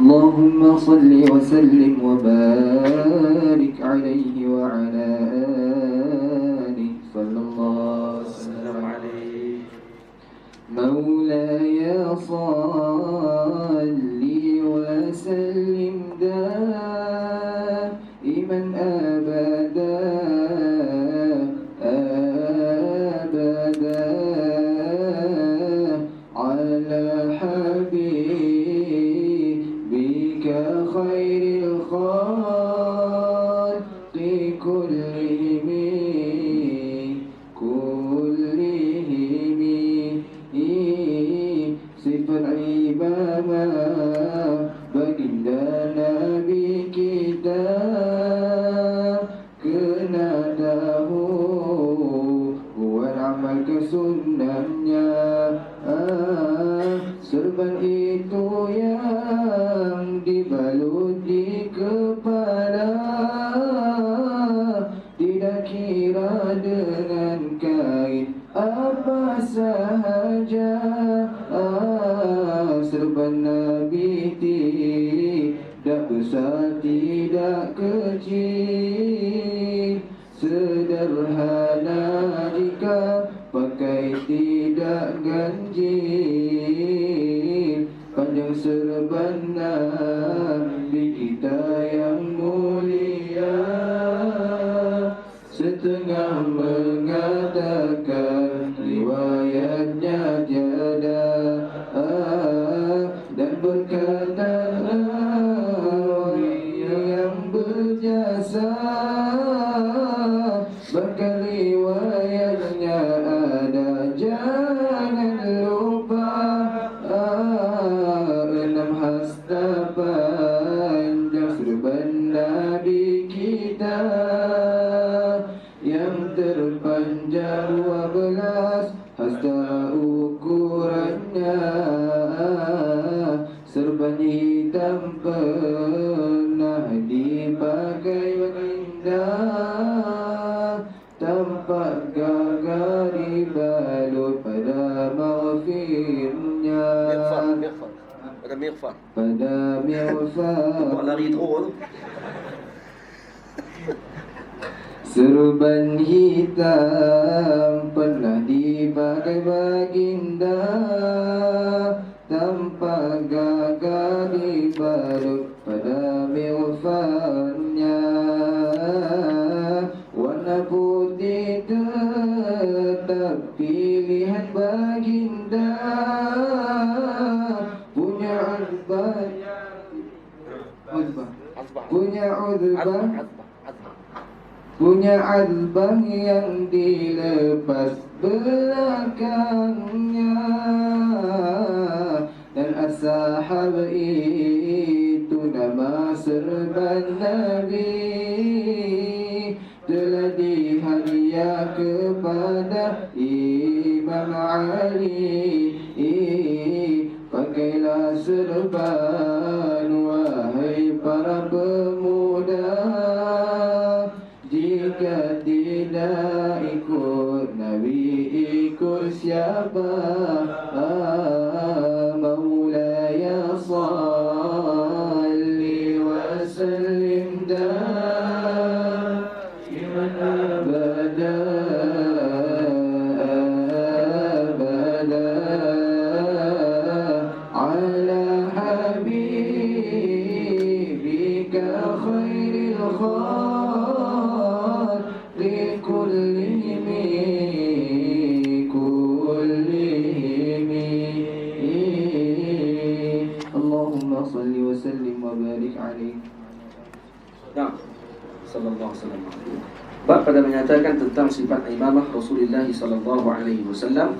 اللهم صل وسلم وبارك عليه وعلى آله صلى الله وسلم عليه. مولاي صل وسلم دائما أبدا أبدا على حبيبك خير الخلق كلهم sifat ibamah baginda Nabi kita kena tahu buat amal ke sunnahnya. Serban itu yang dibalut di kepala, tidak kira dengan kain apa sahaja. Serban Nabi tidak besar, tidak kecil, sederhana jika pakai tidak ganjil. Panjang serban Nabi kita yang mulia, setengah mengatakan riwayatnya tiada, dan berkata yang berjasa bahkan riwayatnya ada. Jangan lupa 6 hasta panjang serban Nabi kita, yang terpanjang 12 hasta ukurannya. Serban hitam pernah dipakai baginda, tampak gagah dibalut pada maghfirnya. Pada mighfar. Pada mighfar. Buat lari terus. Serban hitam pernah dipakai baginda, tampak gagah dibalut pada mighfarnya. Warna putih tetap pilihan baginda, punya uzbah, punya uzbah, punya azbah yang dilepas belakangnya. Dan as-sahab itu nama serban Nabi, telah dihadiah kepada Imam Ali. Pakailah serban wahai para pemuda, jika tidak ikut Nabi ikut siapa? Maulaya salli wa sallim daiman abada abada ala habibika khairil khalq لكلهم اللهم صل وسلم وبارك عليه. Nah, sallallahu alaihi wasallam. Bab pada menyatakan tentang sifat imamah Rasulullah sallallahu alaihi wasallam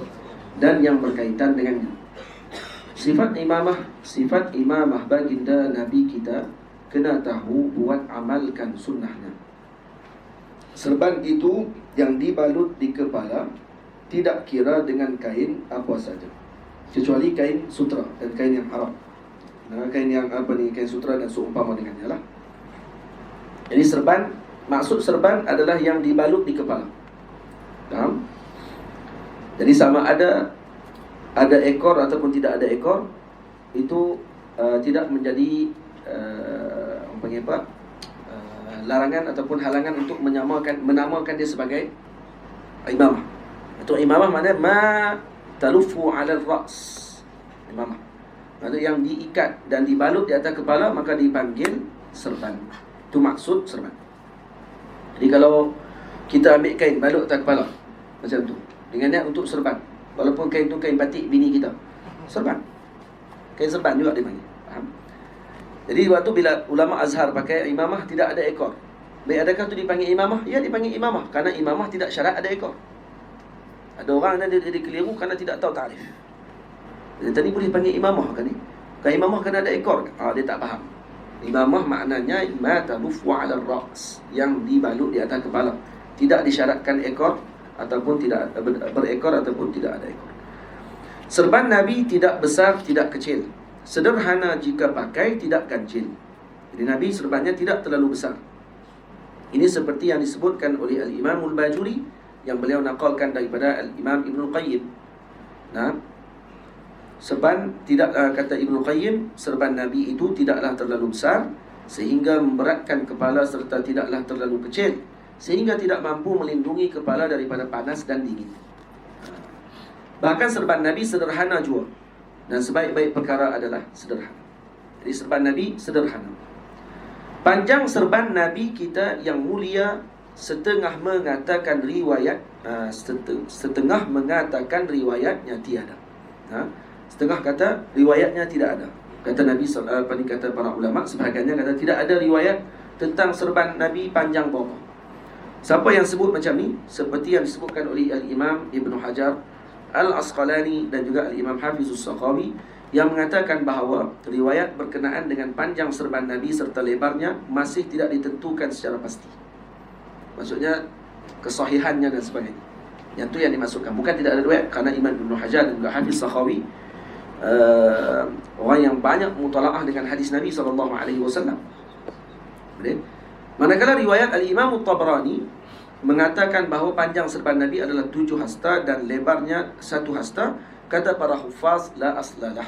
dan yang berkaitan dengannya. Sifat imamah baginda Nabi kita kena tahu buat amalkan sunnahnya. Serban itu yang dibalut di kepala, tidak kira dengan kain apa saja, kecuali kain sutra dan kain yang haram. Nah, kain yang kain sutra dan seumpama dengannya lah. Jadi serban, maksud serban adalah yang dibalut di kepala. Faham? Jadi sama ada ekor ataupun tidak ada ekor, itu tidak menjadi panggil apa, larangan ataupun halangan untuk menamakan dia sebagai imamah. Itu imamah maknanya ma talufu 'ala ar-ra's. Imamah maksudnya yang diikat dan dibalut di atas kepala, maka dipanggil serban. Itu maksud serban. Jadi kalau kita ambil kain balut atas kepala macam tu, dengan niat untuk serban, walaupun kain tu kain batik bini kita, serban. Kain serban juga dipanggil. Faham? Jadi waktu bila ulama Azhar pakai imamah tidak ada ekor, baik adakah tu dipanggil imamah? Ya, dipanggil imamah kerana imamah tidak syarat ada ekor. Ada orang yang dia keliru kerana tidak tahu takrif. Tadi boleh panggil imamah kan ni? Kan imamah kan ada ekor. Dia tak faham. Imamah maknanya ma talufu 'ala ar-ra's, yang dibalut di atas kepala. Tidak disyaratkan ekor ataupun tidak berekor ataupun tidak ada ekor. Serban Nabi tidak besar, tidak kecil. Sederhana jika pakai, tidak ganjil. Jadi Nabi serbannya tidak terlalu besar. Ini seperti yang disebutkan oleh Al-Imam Al-Bajuri, yang beliau nakalkan daripada Al-Imam Ibn Qayyim. Nah, serban tidak, kata Ibn Qayyim, serban Nabi itu tidaklah terlalu besar sehingga memberatkan kepala, serta tidaklah terlalu kecil sehingga tidak mampu melindungi kepala daripada panas dan dingin. Bahkan serban Nabi sederhana jua, dan sebaik-baik perkara adalah sederhana. Jadi serban Nabi sederhana. Panjang serban Nabi kita yang mulia setengah mengatakan riwayatnya tiada. Setengah kata riwayatnya tidak ada. Kata Nabi kata para ulama, sebahagiannya kata tidak ada riwayat tentang serban Nabi panjang berapa. Siapa yang sebut macam ni? Seperti yang disebutkan oleh Al-Imam Ibn Hajar Al-Asqalani dan juga Al-Imam Hafizus Sakhawi, yang mengatakan bahawa riwayat berkenaan dengan panjang serban Nabi serta lebarnya masih tidak ditentukan secara pasti. Maksudnya kesahihannya dan sebagainya. Yang tu yang dimasukkan. Bukan tidak ada riwayat, kerana Imam Ibn Hajar dan juga Hafiz Sakhawi orang yang banyak mutalaah dengan hadis Nabi SAW. Manakala riwayat Al-Imam At-Tabrani mengatakan bahawa panjang serban Nabi adalah 7 hasta dan lebarnya 1 hasta, kata para hufaz la aslalah.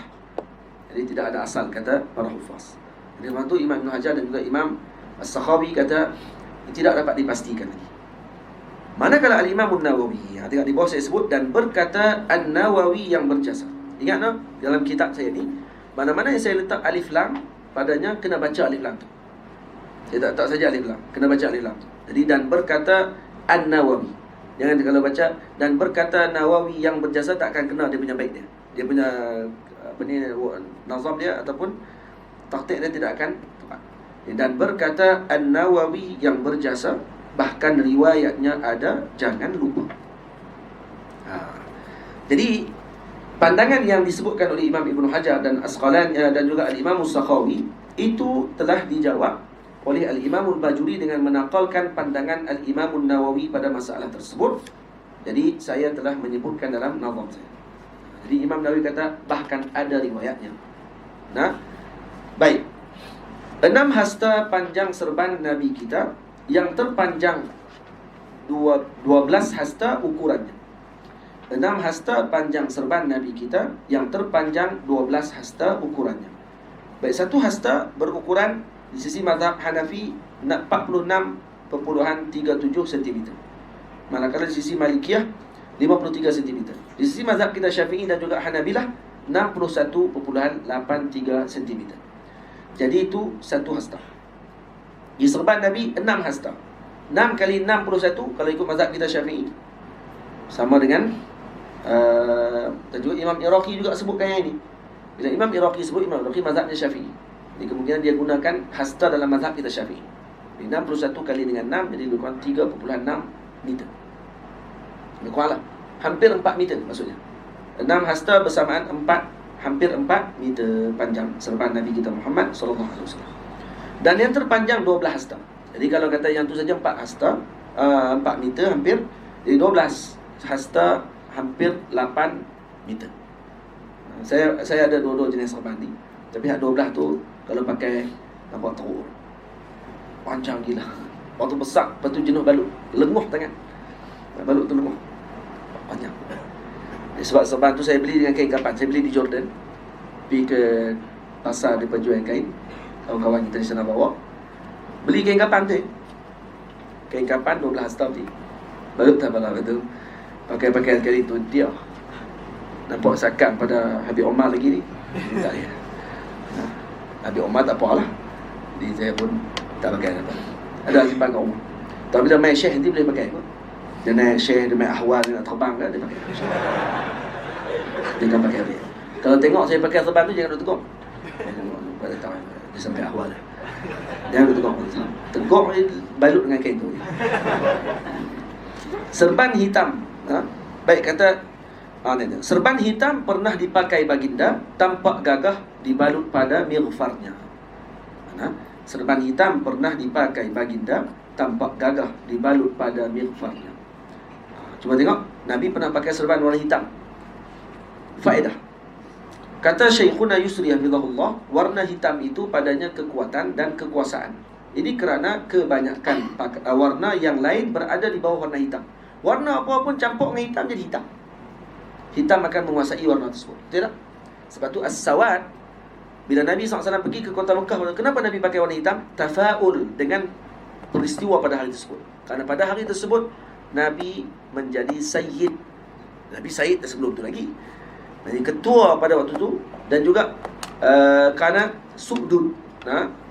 Jadi tidak ada asal, kata para hufaz. Jadi waktu Imam Ibn Hajar dan juga Imam As-Sakhawi kata tidak dapat dipastikan lagi. Manakala Al-Imam An-Nawawi, tengok di bawah saya sebut, dan berkata An-Nawawi yang berjasa. Ingat no? Dalam kitab saya ni, mana-mana yang saya letak alif lam padanya, kena baca alif lam tu. Saya tak saja alif lam, kena baca alif lam tu. Jadi dan berkata An-Nawawi. Jangan kalau baca dan berkata Nawawi yang berjasa, tak akan kena dia punya baik dia. Dia punya nazam dia ataupun taktik dia tidak akan tepat. Dan berkata An-Nawawi yang berjasa, bahkan riwayatnya ada, jangan lupa. Jadi pandangan yang disebutkan oleh Imam Ibn Hajar dan Asqalani dan juga Al-Imam As-Sakhawi itu telah dijawab oleh Al-Imam Al-Bajuri dengan menakalkan pandangan Al-Imam An-Nawawi pada masalah tersebut. Jadi saya telah menyebutkan dalam nazam saya. Jadi Imam Nawawi kata bahkan ada riwayatnya. Nah, baik. 6 hasta panjang serban Nabi kita, yang terpanjang 12 hasta ukurannya. 6 hasta panjang serban Nabi kita, yang terpanjang 12 hasta ukurannya. Baik, 1 hasta berukuran di sisi mazhab Hanafi 46.37 cm. Manakala di sisi Malikiyah 53 cm. Di sisi mazhab kita Syafi'i dan juga Hanabilah 61.83 cm. Jadi itu 1 hasta. Di serban Nabi 6 hasta. 6 kali 61 kalau ikut mazhab kita Syafi'i sama dengan dan juga Imam Iraqi juga sebutkan yang ini. Bila Imam Iraqi sebut, Imam Iraqi mazhabnya Syafi'i. Jadi kemungkinan dia gunakan hasta dalam mazhab kita Syafi'i. 61 kali dengan 6 jadi lebih kurang 3.6 meter. Lebih kurang lah, hampir 4 meter maksudnya. 6 hasta bersamaan 4, hampir 4 meter panjang serban Nabi kita Muhammad SAW. Dan yang terpanjang 12 hasta. Jadi kalau kata yang tu saja 4 hasta, 4 meter hampir, jadi 12 hasta hampir 8 meter. Saya ada dua-dua jenis serban ni. Tapi yang 12 tu kalau pakai nampak teruk, panjang gila. Waktu besar, lepas tu jenuh balut, lenguh tangan. Balut tu lenguh, panjang. Sebab serban tu saya beli dengan kain kapan. Saya beli di Jordan, pergi ke pasar dia jual kain, kawan-kawan kita di sana bawa, beli kain kapan tu, kain kapan 12 tahun ni, baru tak bala betul, pakai pakaian kali tu dia, nampak sakam pada Habib Omar lagi ni, tak ya. Habib Omar tak apa lah, jadi saya pun tak pakai apa. Ada simpan kat rumah. Tapi bila main syekh nanti boleh pakai apa? Dia naik syekh, dia main ahwal, dia nak terbang kan, dia pakai. Dia kan pakai apa? Kalau tengok saya pakai serban tu, jangan duduk teguk. Pada tahu dia sampai ahwal. Jangan duduk teguk. Teguk balut dengan kain tu. Serban hitam. Baik kata serban hitam pernah dipakai baginda, tampak gagah dibalut pada mighfarnya. Serban hitam pernah dipakai baginda, tampak gagah dibalut pada mighfarnya. Cuba tengok, Nabi pernah pakai serban warna hitam. Faedah. Kata Syekhuna Yusri hafizahullah, warna hitam itu padanya kekuatan dan kekuasaan. Ini kerana kebanyakan warna yang lain berada di bawah warna hitam. Warna apa pun campur dengan hitam jadi hitam. Hitam akan menguasai warna tersebut. Tidak? Sebab tu as-sawad, bila Nabi SAW pergi ke kota Mekah, kenapa Nabi pakai warna hitam? Tafa'ul dengan peristiwa pada hari tersebut. Karena pada hari tersebut Nabi menjadi sayyid. Nabi sayyid sebelum tu lagi. Jadi ketua pada waktu tu. Dan juga kerana su'dud,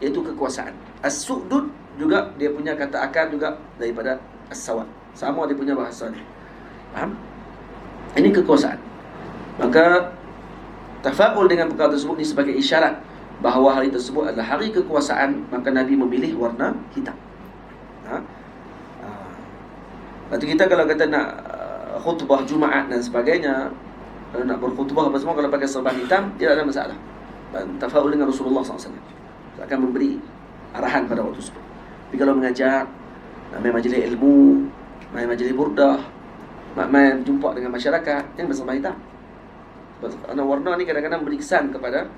iaitu kekuasaan. As-su'dud juga dia punya kata akar juga daripada as-sawad. Sama dia punya bahasa ni. Faham? Ini kekuasaan. Maka tafa'ul dengan perkara tersebut ni sebagai isyarat bahawa hari tersebut adalah hari kekuasaan. Maka Nabi memilih warna hitam. Lepas tu kita kalau kata nak khutbah Jumaat dan sebagainya, nak berkhutbah apa semua, kalau pakai serban hitam tidak ada masalah. Tafa'ul dengan Rasulullah SAW, akan memberi arahan pada waktu tersebut. Tapi kalau mengajar, nak main majlis ilmu, main majlis burdah, main jumpa dengan masyarakat, yang berserban hitam. Kerana warna ni kadang-kadang beri kesan kepada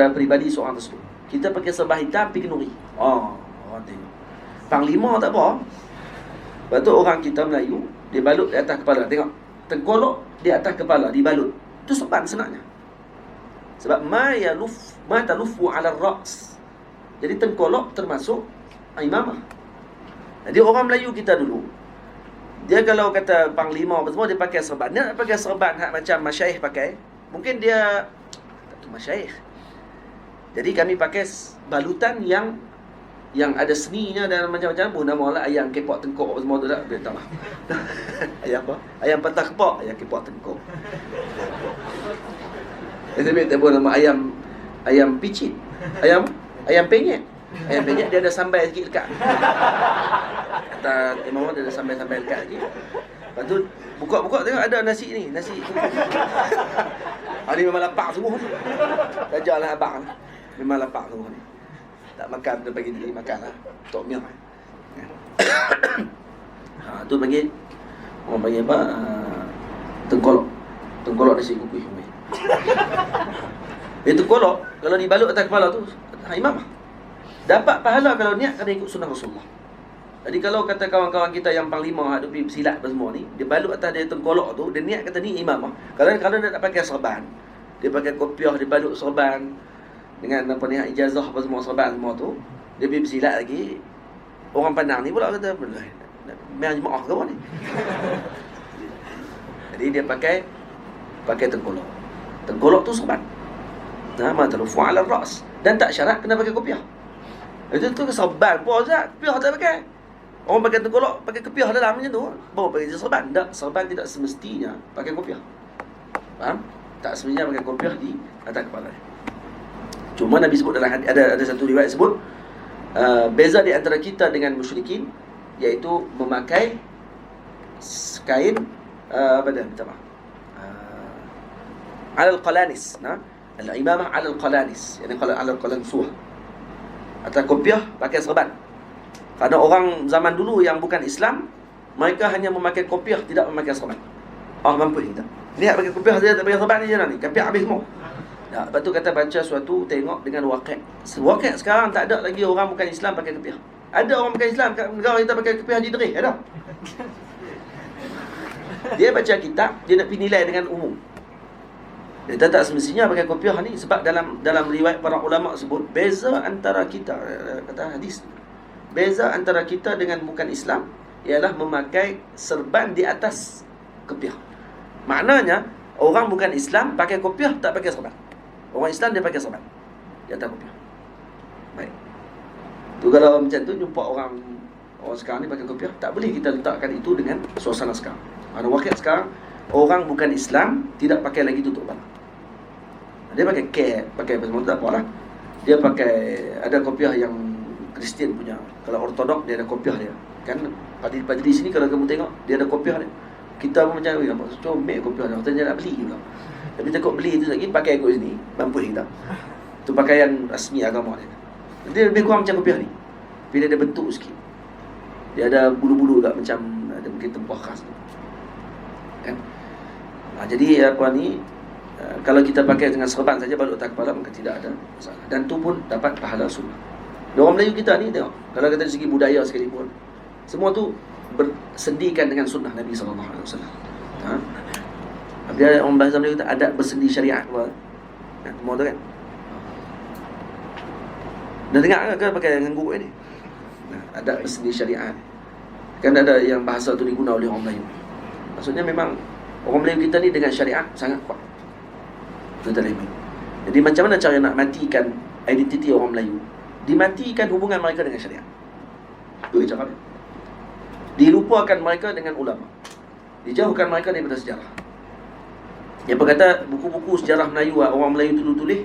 peribadi seorang tersebut. Kita pakai serban hitam pergi kenuri. Orang tengok. Panglima tak apa. Lepas tu orang kita Melayu, dia balut di atas kepala. Tengok, tengkolok di atas kepala, dibalut. Itu serban sebenarnya. Sebab ma talufu ala ra's. Jadi tengkolok termasuk imamah. Jadi orang Melayu kita dulu, dia kalau kata panglima apa semua, dia pakai serban. Dia nak pakai serban macam masyayikh pakai, mungkin dia tak tu masyayikh. Jadi kami pakai balutan yang ada seninya dan macam-macam pun. Nama lah ayam kepok tengkok semua tu tak? Tak lah. Ayam apa? Ayam patah kepok, ayam kepok tengkok. Saya pun nama ayam picit. Ayam penyet. Ayam penyet dia ada sambal sikit dekat. Kata Imam dia ada sambal dekat lagi. Lepas tu buka-buka tengok ada nasi ni, nasi. Ni memang lapar semua ni. Ajarlah abang. Memang lapar semua ni. Tak makan, dia bagi diri makan lah. Tok miak. Tu bagi orang panggil apa? Tengkolok. Tengkolok nasi kukuh. Tengkolok kalau dibalut atas kepala tu imam dapat pahala kalau niat kena ikut sunnah Rasulullah. Jadi kalau kata kawan-kawan kita yang panglima ada pergi silat apa semua ni, dia balut atas dia tengkolok tu, dia niat kata ni imam. Kalau dia tak pakai serban, dia pakai kopiah, dia balut serban dengan apa ni, ijazah apa semua, serban semua tu, dia pergi bersilat lagi, orang pandang ni pula kata main jemaah ke apa ni. Jadi dia pakai tengkolok. Tengkolok tu serban. Ma talufu ala ras. Dan tak syarat kena pakai kopiah. Itu tu serban pun Ustaz, kopiah tak pakai. Orang pakai tengkolok, pakai kopiah dalam macam tu, baru pakai serban. Tak, serban tidak semestinya pakai kopiah. Faham? Tak semestinya pakai kopiah di atas kepala. Cuma Nabi sebut dalam ada satu riwayat sebut beza di antara kita dengan musyrikin, iaitu memakai kain alal qalanis, al-imamah alal qalanis, yani alal qalansuh, atau kopiah pakai serban. Kerana orang zaman dulu yang bukan Islam, mereka hanya memakai kopiah, tidak memakai serban. Mampu kita lihat pakai kopiah, dia tak pakai serban ni je ni, kopiah habis semua. Lepas tu kata baca suatu, tengok dengan waqi'. Waqi' sekarang tak ada lagi orang bukan Islam pakai kopiah. Ada orang bukan Islam kat negara kita pakai kopiah haji derih, ada. Dia baca kitab, dia nak pergi nilai dengan umum. Kita tak semestinya pakai kopiah ni, sebab dalam riwayat para ulama sebut beza antara kita, kata hadis, beza antara kita dengan bukan Islam ialah memakai serban di atas kopiah. Maknanya orang bukan Islam pakai kopiah, tak pakai serban. Orang Islam dia pakai serban di atas kopiah. Baik. Tu kalau macam tu jumpa orang sekarang ni pakai kopiah, tak boleh kita letakkan itu dengan suasana sekarang. Ada wakil sekarang orang bukan Islam tidak pakai lagi tutup kepala. Dia pakai cap, pakai apa semua, tak apalah. Dia pakai, ada kopiah yang Kristian punya. Kalau ortodok dia ada kopiah dia. Kan padri di sini kalau kamu tengok dia ada kopiah dia. Kita pun macam nampak comel kopiah dia. Katanya nak beli pula. Tapi takut beli tu lagi pakai kat sini, mampu kita. Tu pakaian rasmi agama dia. Dia lebih kurang macam kopiah ni. Bila dia bentuk sikit. Dia ada bulu-bulu kat macam ada mungkin tempah khas tu. Kan? Jadi apa ni, kalau kita pakai dengan serban saja balut atas kepala maka tidak ada masalah. Dan tu pun dapat pahala sunnah. Orang Melayu kita ni tengok, kalau kata dari segi budaya sekalipun, semua tu bersendikan dengan sunnah Nabi SAW. Dia orang bahasa Melayu kata adat bersendi syariat. Semua tu kan. Dah dengar kan pakai ngangguk ni? Adat bersendi syariat. Kan ada yang bahasa tu diguna oleh orang Melayu. Maksudnya memang orang Melayu kita ni dengan syariat sangat kuat. Jadi macam mana cara nak matikan identiti orang Melayu? Dimatikan hubungan mereka dengan syariat. Itu cara dia. Dilupakan mereka dengan ulama. Dijauhkan mereka daripada sejarah. Yang berkata buku-buku sejarah Melayu orang Melayu dulu tulis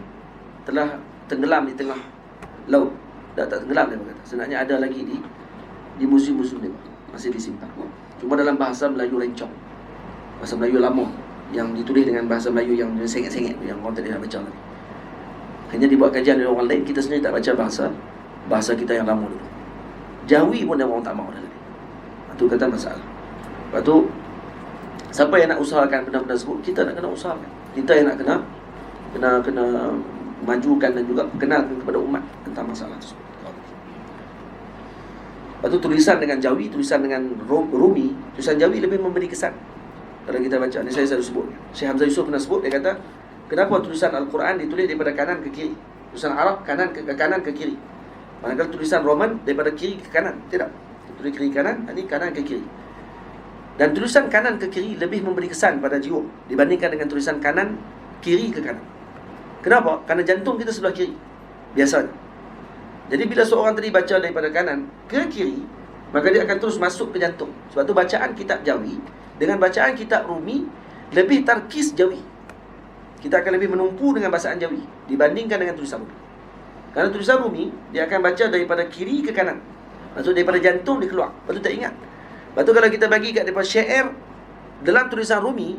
telah tenggelam di tengah laut. Dah tak tenggelam dia berkata. Sebenarnya ada lagi di museum-museum dia masih disimpan. Cuma dalam bahasa Melayu rencong. Bahasa Melayu lama yang ditulis dengan bahasa Melayu yang sengit-sengit, yang orang tak nak baca lagi. Hanya dibuat kajian oleh orang lain, kita sendiri tak baca bahasa kita yang lama dulu. Jawi pun orang tak mahu dah lagi. Itu kata masalah. Lepas tu siapa yang nak usahakan benda-benda tersebut, kita nak kena usahakan. Kita yang nak kena majukan dan juga perkenalkan kepada umat tentang masalah tersebut. Lepas tu tulisan dengan Jawi, tulisan dengan Rumi, tulisan Jawi lebih memberi kesan. Kalau kita baca, ni saya selalu sebut, Syekh Hamzah Yusuf pernah sebut, dia kata kenapa tulisan Al-Quran ditulis daripada kanan ke kiri, tulisan Arab kanan ke kiri, manakala tulisan Roman daripada kiri ke kanan. Tidak, tulis kiri kanan, ini kanan ke kiri. Dan tulisan kanan ke kiri lebih memberi kesan pada jiwa dibandingkan dengan tulisan kanan kiri ke kanan. Kenapa? Kerana jantung kita sebelah kiri biasanya. Jadi bila seorang tadi baca daripada kanan ke kiri, maka dia akan terus masuk ke jantung. Sebab tu bacaan kitab Jawi dengan bacaan kitab Rumi lebih tarkis Jawi. Kita akan lebih menumpu dengan bacaan Jawi dibandingkan dengan tulisan Rumi. Kerana tulisan Rumi dia akan baca daripada kiri ke kanan. Maksud daripada jantung dia keluar. Lepas tu tak ingat. Lepas tu kalau kita bagi kat daripada syair dalam tulisan Rumi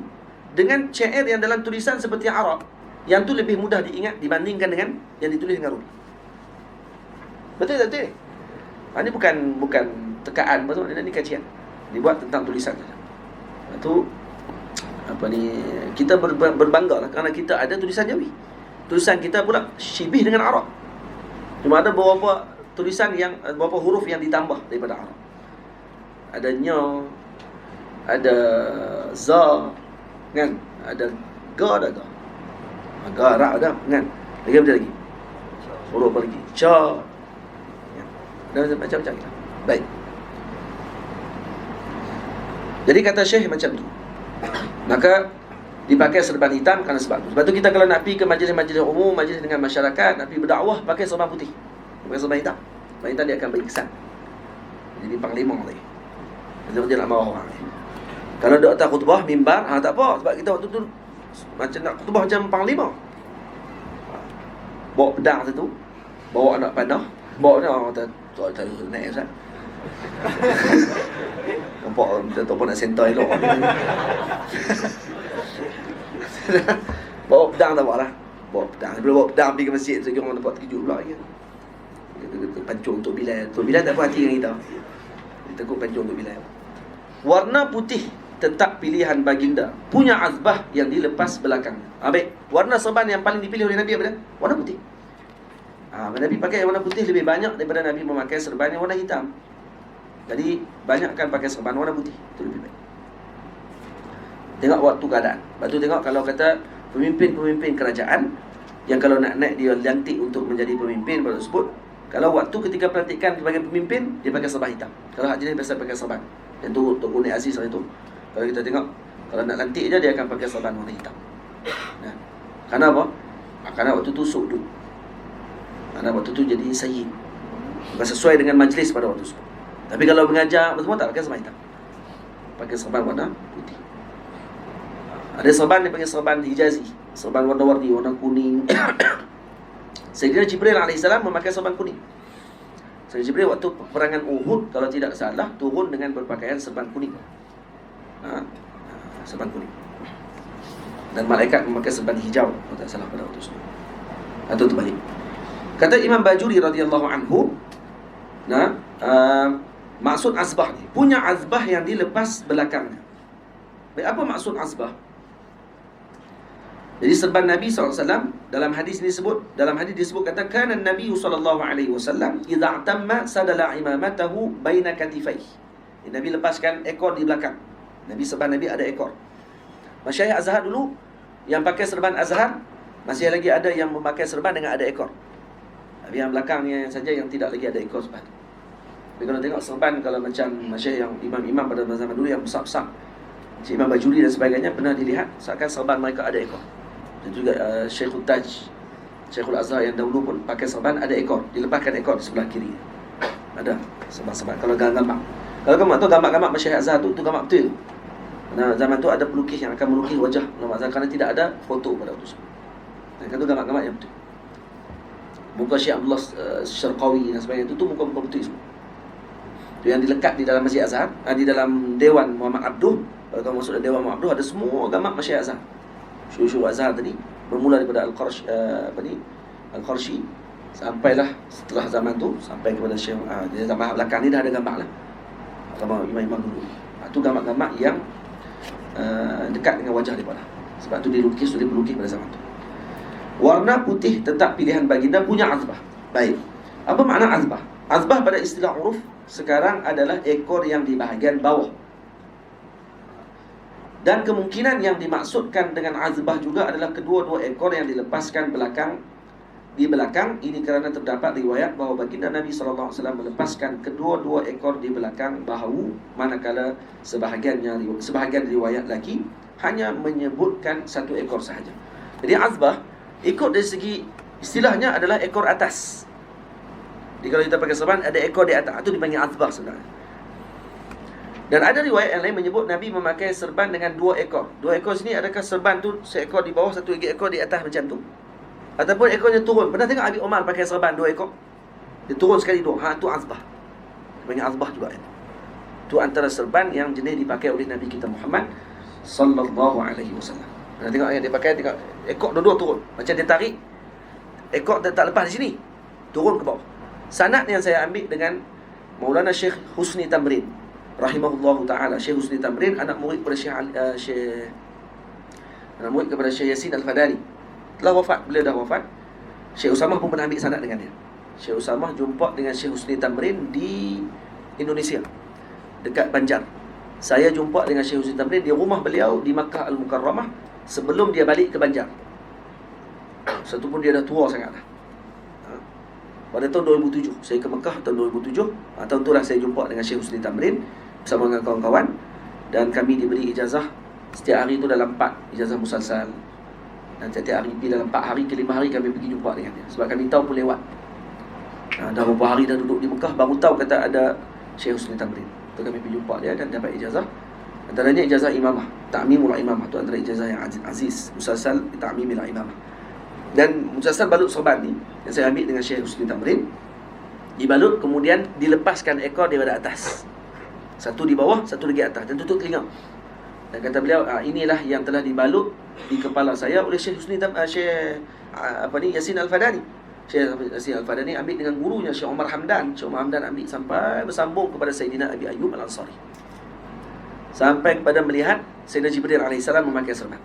dengan syair yang dalam tulisan seperti Arab, yang tu lebih mudah diingat dibandingkan dengan yang ditulis dengan Rumi. Betul tak betul? Ini bukan tekaan, betul? Ini kajian. Dibuat tentang tulisan saja. Lepas tu kita berbangga lah kerana kita ada tulisan Jawi. Tulisan kita pula syibih dengan Arab. Cuma ada beberapa tulisan beberapa huruf yang ditambah daripada Arab. Ada nya, ada za, kan? Ada ga, ada ga. Ga, ra, ada, kan? Lagi apa lagi? Huruf apa lagi? Cha. Dan macam-macam kita. Baik. Jadi kata Syekh macam tu. Maka dipakai serban hitam kerana sebab tu. Sebab tu kita kalau nak pergi ke majlis-majlis umum, majlis dengan masyarakat, nak pergi berdakwah, pakai serban putih. Pakai serban hitam. Serban hitam dia akan beri kesan. Jadi panglima lagi. Dia nak marah orang ni. Kalau dia atas khutbah, mimbar, tak apa. Sebab kita waktu tu macam nak khutbah macam panglima. Bawa pedang tu, bawa anak panah, bawa dia orang kata, tak naik Ustaz. Nampak kita tak pun nak sentar elok. Bawa pedang tak apa lah. Bawa pedang. Bila bawa pedang pergi ke masjid, sekiranya orang nampak terkejut pula. Kita pancung untuk Bilal. Untuk Bilal tak puas hati dengan kita. Kita takut pancung untuk Bilal. Warna putih tetap pilihan baginda. Punya azbah yang dilepas belakang. Baik. Warna serban yang paling dipilih oleh Nabi apa dia? Warna putih. Nabi pakai warna putih lebih banyak daripada Nabi memakai serban yang warna hitam. Jadi banyakkan pakai serban warna putih. Itu lebih baik. Tengok waktu keadaan. Lepas tu tengok kalau kata pemimpin-pemimpin kerajaan yang kalau nak naik dia lantik untuk menjadi pemimpin pada tersebut, kalau waktu ketika pelantikan sebagai pemimpin, dia pakai serban hitam. Kalau hak jenis biasa pakai serban. Yang tu Tok Guni Aziz hari tu. Kalau kita tengok, kalau nak lantik je dia akan pakai serban warna hitam. Nah, kerana apa? Kerana waktu tu sukdu. Kerana waktu tu jadi sayyid. Bukan sesuai dengan majlis pada waktu tersebut. Tapi kalau mengajar semua tak pakai serban hitam. Pakai serban warna putih. Ada serban dia panggil serban hijazi. Serban warna-warni, warna kuning. Sayyidina Jibril AS memakai serban kuning. Sayyidina Jibril waktu peperangan Uhud, kalau tidak salah, turun dengan berpakaian serban kuning. Serban kuning. Dan malaikat memakai serban hijau, kalau tak salah pada waktu itu. Atau terbalik. Kata Imam Bajuri radhiyallahu anhu, maksud azbah ni, punya azbah yang dilepas belakangnya. Baik, apa maksud azbah? Jadi serban Nabi SAW dalam hadis disebut kata kana Nabi SAW idza atamma sadala imamatahu baina katifaihi. Nabi lepaskan ekor di belakang. Serban Nabi ada ekor. Masyayikh Azhar dulu yang pakai serban Azhar masih lagi ada yang memakai serban dengan ada ekor. Tapi yang belakangnya saja yang tidak lagi ada ekor serban. Tapi kalau tengok serban, kalau macam masyayikh yang imam-imam pada zaman dulu yang besar-besar, Imam Bajuri dan sebagainya, pernah dilihat seakan serban mereka ada ekor. Dan juga Syekhul Taj, Syekhul Azhar yang dahulu pun pakai serban ada ekor, dilepaskan ekor di sebelah kiri. Ada serban-serban. Kalau gambar, kalau gambar tu gambar-gambar Masyayikh Azhar tu gambar betul. Nah, zaman tu ada pelukis yang akan melukis wajah ulama Azhar kerana tidak ada foto pada waktu itu. Dan kan tu gambar-gambar yang betul. Muka Syekh Abdullah Syarqawi dan sebagainya tu muka-muka betul semua. Itu yang dilekat di dalam Masjid Azhar, di dalam Dewan Muhammad Abduh. Kalau kamu masuk dalam Dewan Muhammad Abduh, ada semua gambar Masjid Azhar. Syuh-syuh Azhar tadi bermula daripada Al-Qarshi sampailah setelah zaman tu sampai kepada Syekh zaman belakang ni dah ada gambar lah. Gambar imam-imam dulu. Itu gambar-gambar yang dekat dengan wajah daripada. Sebab tu dilukis pada zaman tu. Warna putih tetap pilihan baginda, punya azbah. Baik. Apa makna azbah? Azbah pada istilah uruf sekarang adalah ekor yang di bahagian bawah. Dan kemungkinan yang dimaksudkan dengan azbah juga adalah kedua-dua ekor yang dilepaskan di belakang. Ini kerana terdapat riwayat bahawa baginda Nabi SAW melepaskan kedua-dua ekor di belakang bahu, manakala sebahagian riwayat lagi hanya menyebutkan satu ekor sahaja. Jadi azbah ikut dari segi istilahnya adalah ekor atas. Jadi kalau kita pakai serban ada ekor di atas, itu dipanggil azbah sebenarnya. Dan ada riwayat yang lain menyebut Nabi memakai serban dengan dua ekor. Dua ekor sini, adakah serban tu seekor di bawah, satu lagi ekor di atas macam tu? Ataupun ekornya turun. Pernah tengok Abi Umar pakai serban dua ekor? Dia turun sekali dua. Itu azbah. Dipanggil azbah juga. Itu antara serban yang jenis dipakai oleh Nabi kita Muhammad sallallahu alaihi wasallam. Pernah tengok yang dia pakai, tengok ekor dua-dua turun. Macam dia tarik, ekor tak lepas di sini, turun ke bawah. Sanad yang saya ambil dengan Maulana Syekh Husni Tamrin rahimahullahu ta'ala. Syekh Husni Tamrin anak murid kepada Syekh Yasin Al-Fadani. Telah wafat, beliau dah wafat. Syekh Usamah pun pernah ambil sanad dengan dia. Syekh Usamah jumpa dengan Syekh Husni Tamrin di Indonesia, dekat Banjar. Saya jumpa dengan Syekh Husni Tamrin di rumah beliau di Makkah Al-Mukarramah sebelum dia balik ke Banjar. Satu pun dia dah tua sangat dah. Pada tahun 2007 saya ke Mekah, tahun 2007. Tahun itulah saya jumpa dengan Syekh Husni Tamrin bersama dengan kawan-kawan. Dan kami diberi ijazah setiap hari itu dalam 4 ijazah musalsal. Dan setiap hari dalam 4 hari ke 5 hari kami pergi jumpa dengan dia. Sebab kami tahu pun lewat. Dah beberapa hari dah duduk di Mekah, baru tahu kata ada Syekh Husni Tamrin. Tu kami pergi jumpa dia dan dapat ijazah. Antaranya ijazah imamah, ta'mimul imamah. Tu antara ijazah yang aziz, musalsal ta'mimul imamah. Dan musalsal balut serban ni yang saya ambil dengan Syekh Husni Tamrin, dibalut kemudian dilepaskan ekor daripada atas. Satu di bawah, satu lagi atas, dan tutup telinga. Dan kata beliau, inilah yang telah dibalut di kepala saya oleh Syekh Husni Yasin Al-Fadani. Syekh Yasin Al-Fadani ambil dengan gurunya Syekh Umar Hamdan. Syekh Umar Hamdan ambil sampai bersambung kepada Sayyidina Abi Ayyub Al-Ansari, sampai kepada melihat Sayyidina Jibril AS memakai serban.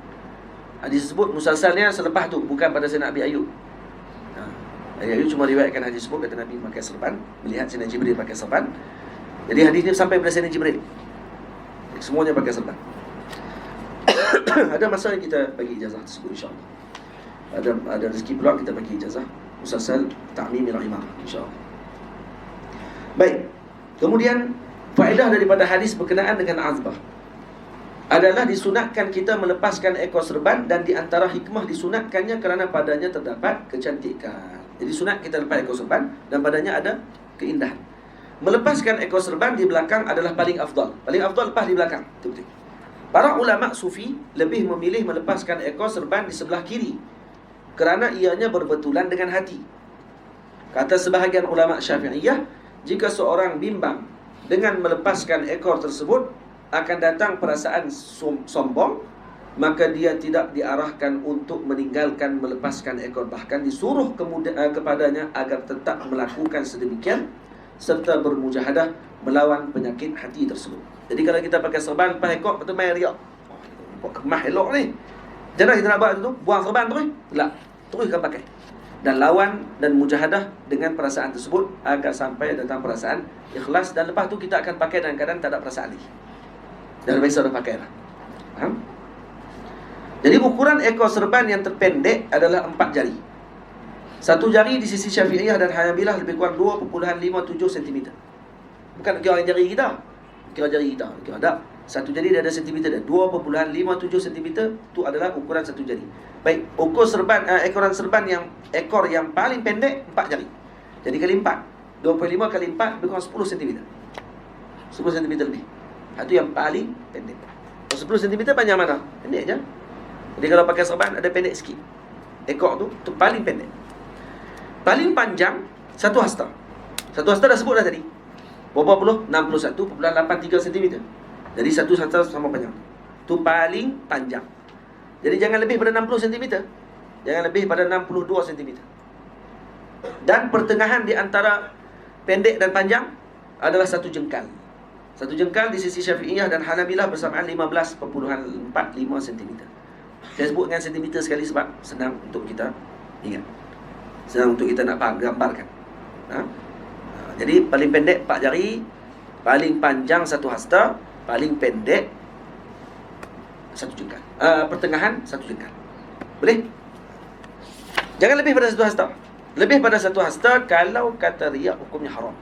Hadis tersebut musalsalnya selepas tu, bukan pada Sayyidina Abi Ayyub. Abi Ayyub cuma riwayatkan hadis tersebut, kata Nabi memakai serban, melihat Sayyidina Jibril pakai serban. Jadi hadis ni sampai pada Sayyidina Jibril, semuanya pakai serban. Ada masa yang kita bagi ijazah tersebut, insyaAllah. Ada rezeki pula kita bagi ijazah musalsal ta'mimil imamah, insyaAllah. Baik. Kemudian faedah daripada hadis berkenaan dengan azbah adalah disunatkan kita melepaskan ekor serban, dan di antara hikmah disunatkannya kerana padanya terdapat kecantikan. Jadi sunat kita lepas ekor serban dan padanya ada keindahan. Melepaskan ekor serban di belakang adalah paling afdal. Paling afdal lepas di belakang. Betul-betul. Para ulama sufi lebih memilih melepaskan ekor serban di sebelah kiri kerana ianya berbetulan dengan hati. Kata sebahagian ulama Syafi'iyah, jika seorang bimbang dengan melepaskan ekor tersebut akan datang perasaan sombong, maka dia tidak diarahkan untuk meninggalkan melepaskan ekor, bahkan disuruh kepadanya agar tetap melakukan sedemikian serta bermujahadah melawan penyakit hati tersebut. Jadi kalau kita pakai serban lepas ekor, betul main riak, kok kemah elok ni, jangan kita nak buat tu, buang serban teruskan pakai, dan lawan dan mujahadah dengan perasaan tersebut agar sampai datang perasaan ikhlas, dan lepas tu kita akan pakai dalam keadaan tak ada perasaan lagi. Dan biasa dah pakai lah. Faham? Jadi ukuran ekor serban yang terpendek adalah 4 jari. Satu jari di sisi Syafi'iyah dan Hanabilah lebih kurang 2.57 cm. Bukan kira jari kita. Kira jari kita. Kira tak. Satu jari dia ada sentimeter dia. 2.57 cm itu adalah ukuran satu jari. Baik, ukur serban ekor yang paling pendek 4 jari. Jadi kali 4. 25 kali 4 lebih kurang 10 cm. 10 cm lebih. Itu yang paling pendek. 10 cm panjang mana? Pendek je. Jadi kalau pakai serban ada pendek sikit. Ekor tu paling pendek. Paling panjang 1 hasta. 1 hasta dah sebut dah tadi. Berapa puluh? 61.83 cm. Jadi 1 hasta sama panjang. Tu paling panjang. Jadi jangan lebih pada 60 cm. Jangan lebih pada 62 cm. Dan pertengahan di antara pendek dan panjang adalah 1 jengkal. 1 jengkal di sisi Syafi'iyah dan Hanabilah bersamaan 15.45 cm. Saya sebut dengan sentimeter sekali sebab senang untuk kita ingat. Senang untuk kita nak gambarkan. Jadi paling pendek 4 jari, paling panjang 1 hasta, paling pendek 1 jengkal. Pertengahan 1 jengkal. Boleh? Jangan lebih pada 1 hasta. Lebih pada 1 hasta kalau kata riak hukumnya haram.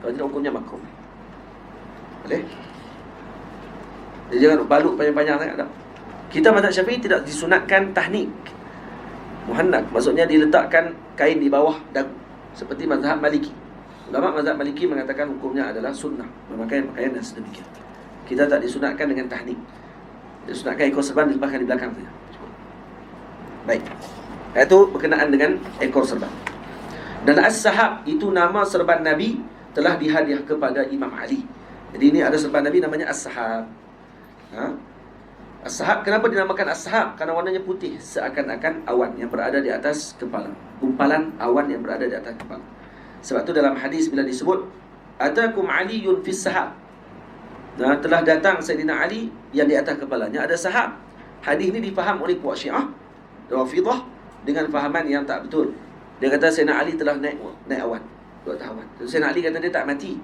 Kalau tidak hukumnya makruh. Boleh? Jadi jangan balut panjang-panjang sangat tak. Kita mazhab Syafi'i tidak disunatkan tahnik muhannad, maksudnya diletakkan kain di bawah dagu seperti mazhab Maliki. Ulama mazhab Maliki mengatakan hukumnya adalah sunnah memakai pakaian dan sedemikian. Kita tak disunatkan dengan tahnik. Disunatkan ekor serban dilepaskan di belakang saja. Baik. Itu berkenaan dengan ekor serban. Dan as-sahab itu nama serban Nabi telah dihadiah kepada Imam Ali. Jadi ini ada serban Nabi namanya as-sahab. As-sahab, kenapa dinamakan as-sahab? Kerana warnanya putih, seakan-akan awan yang berada di atas kepala. Gumpalan awan yang berada di atas kepala. Sebab itu dalam hadis bila disebut atakum aliyun fis sahab, telah datang Sayyidina Ali yang di atas kepalanya ada sahab. Hadis ini difaham oleh puak Syiah Rafidah dengan fahaman yang tak betul. Dia kata Sayyidina Ali telah naik awan, duduk atas awan. Sayyidina Ali kata dia tak mati.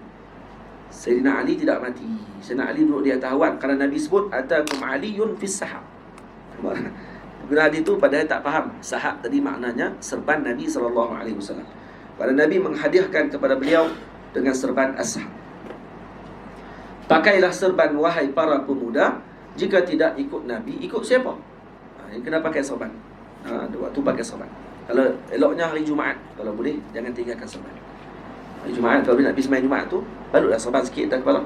Sayyidina Ali tidak mati. Sayyidina Ali duduk di atas awan kerana Nabi sebut atakum aliyun fis sahab. Guna hadis itu padahal tak faham. Sahab tadi maknanya serban Nabi SAW. Pada Nabi menghadiahkan kepada beliau dengan serban as-sahab. Pakailah serban wahai para pemuda. Jika tidak ikut Nabi, ikut siapa? Yang kena pakai serban. Waktu pakai serban. Kalau eloknya hari Jumaat, kalau boleh jangan tinggalkan serban. Hari Jumaat, kalau nak pergi sembahyang Jumaat tu, balutlah serban sikit atas kepala.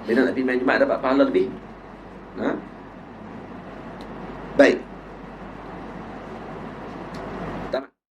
Bila nak pergi sembahyang Jumaat dapat pahala lebih. Baik.